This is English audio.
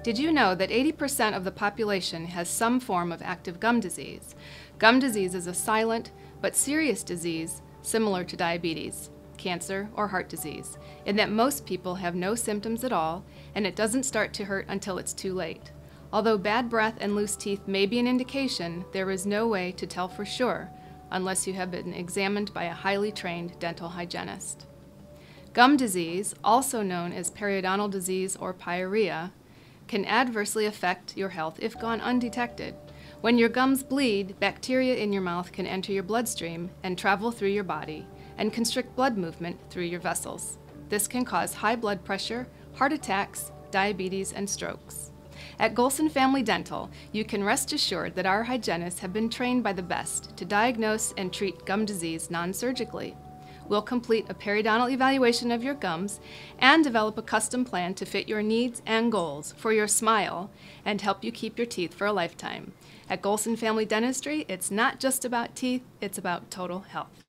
Did you know that 80% of the population has some form of active gum disease? Gum disease is a silent but serious disease similar to diabetes, cancer, or heart disease, in that most people have no symptoms at all and it doesn't start to hurt until it's too late. Although bad breath and loose teeth may be an indication, there is no way to tell for sure unless you have been examined by a highly trained dental hygienist. Gum disease, also known as periodontal disease or pyorrhea, can adversely affect your health if gone undetected. When your gums bleed, bacteria in your mouth can enter your bloodstream and travel through your body and constrict blood movement through your vessels. This can cause high blood pressure, heart attacks, diabetes, and strokes. At Golson Family Dental, you can rest assured that our hygienists have been trained by the best to diagnose and treat gum disease non-surgically. We'll complete a periodontal evaluation of your gums and develop a custom plan to fit your needs and goals for your smile and help you keep your teeth for a lifetime. At Golson Family Dentistry, it's not just about teeth, it's about total health.